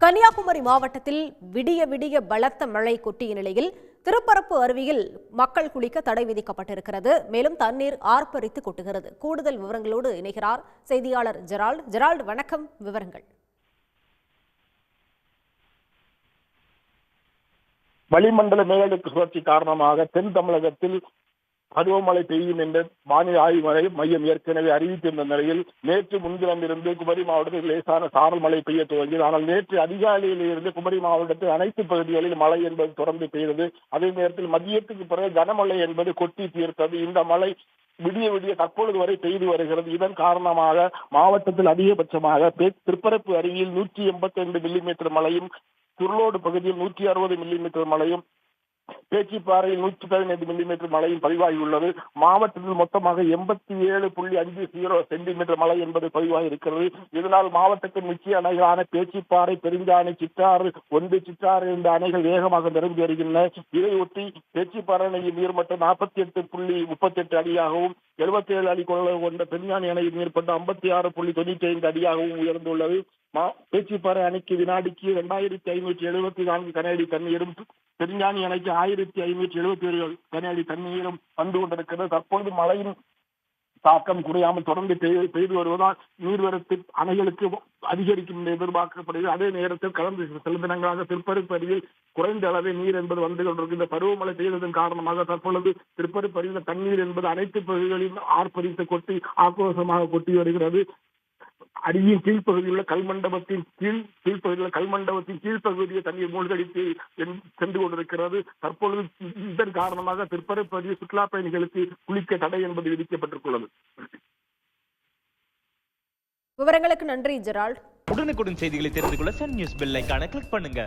கன்னியாகுமரி மாவட்டத்தில் விடிய விடிய பலத்த மழை கொட்டிய நிலையில் திருப்பரப்பு அருவியில் மக்கள் குளிக்க தடை விதிக்கப்பட்டிருக்கிறது. மேலும் தண்ணீர் ஆர்ப்பரித்து கொட்டுகிறது. கூடுதல் விவரங்களோடு இணைகிறார் செய்தியாளர் ஜெரால்ட். ஜெரால்ட், வணக்கம். விவரங்கள். வளிமண்டல மேலடுக்கு சுழற்சி காரணமாக தென் தமிழகத்தில் பருவமழை பெய்யும் என்று வானிலை ஆய்வு மையம் ஏற்கனவே அறிவித்திருந்த நிலையில் நேற்று முன்தினமிருந்து குமரி மாவட்டத்தில் லேசான சாரல் மழை பெய்ய துவங்கியது. ஆனால் நேற்று அதிகாலையில் இருந்து குமரி மாவட்டத்தில் அனைத்து பகுதிகளில் மழை என்பது தொடர்ந்து பெய்தது. அதே நேரத்தில் மதியத்துக்கு பிறகு கனமழை என்பது கொட்டி தீர்த்தது. இந்த மழை விடிய விடிய தற்பொழுது வரை பெய்து வருகிறது. இதன் காரணமாக மாவட்டத்தில் அதிகபட்சமாக திருப்பரப்பு அருவியில் 182 மில்லிமீட்டர் மழையும், துர்லோடு பகுதியில் 160 மில்லிமீட்டர் மழையும், பேச்சிப்பாறையில் 115 மில்லிமீட்டர் மழையும் பதிவாகியுள்ளது. மாவட்டத்தில் மொத்தமாக 87.50 சென்டிமீட்டர் மழை என்பது பதிவாகி இருக்கிறது. இதனால் மாவட்டத்தின் முக்கிய அணைகளான பேச்சிப்பாறை, பெருஞ்சாணி, சிற்றாறு, ஒன்று சிற்றாறு என்ற அணைகள் வேகமாக நிரம்பி வருகின்றன. இதையொட்டி பேச்சிப்பாறை அணையின் நீர்மட்டம் 48.38 அடியாகவும், 77 அடி கொண்ட பெருஞ்சாணி அணையின் நீர்மட்டம் 56.95 அடியாகவும் உயர்ந்துள்ளது. பேச்சிப்பாறை அணைக்கு வினாடிக்கு 2574 கன அடி தண்ணீரும், பெருஞ்சாணி அணைக்கு 1577 கன அடி தண்ணீரும் வந்து கொண்டிருக்கிறது. தற்பொழுது மழையின் தாக்கம் குறையாமல் தொடர்ந்து பெய்து வருவதால் நீர்வரத்து அணைகளுக்கு அதிகரிக்கும் என்று எதிர்பார்க்கப்படுகிறது. அதே நேரத்தில் கடந்த சில தினங்களாக திருப்பரப்பு அருவியில் குறைந்த அளவே நீர் என்பது வந்து கொண்டிருக்கின்ற பருவமழை பெய்ததன் காரணமாக தற்பொழுது திருப்பரப்பு அருவியில் தண்ணீர் என்பது அனைத்து பகுதிகளிலும் ஆர்ப்பரித்து கொட்டி ஆக்ரோஷமாக கொட்டி வருகிறது. அருவியின் கீழ்ப்பகுதியில் உள்ள கல்மண்டபத்தின் கீழ்ப்பகுதியை தண்ணீர் மூழ்கடித்து சென்று கொண்டிருக்கிறது. தற்பொழுது இதன் காரணமாக திருப்பரப்பு அருவி சுற்றுலா பயணிகளுக்கு குளிக்க தடை என்பது விதிக்கப்பட்டிருக்கிறது. விவரங்களுக்கு நன்றி ஜெரால்ட். உடனுக்குடன் செய்திகளை தெரிந்து கொள்ள சன் நியூஸ் பெல் ஐகானை கிளிக் பண்ணுங்க.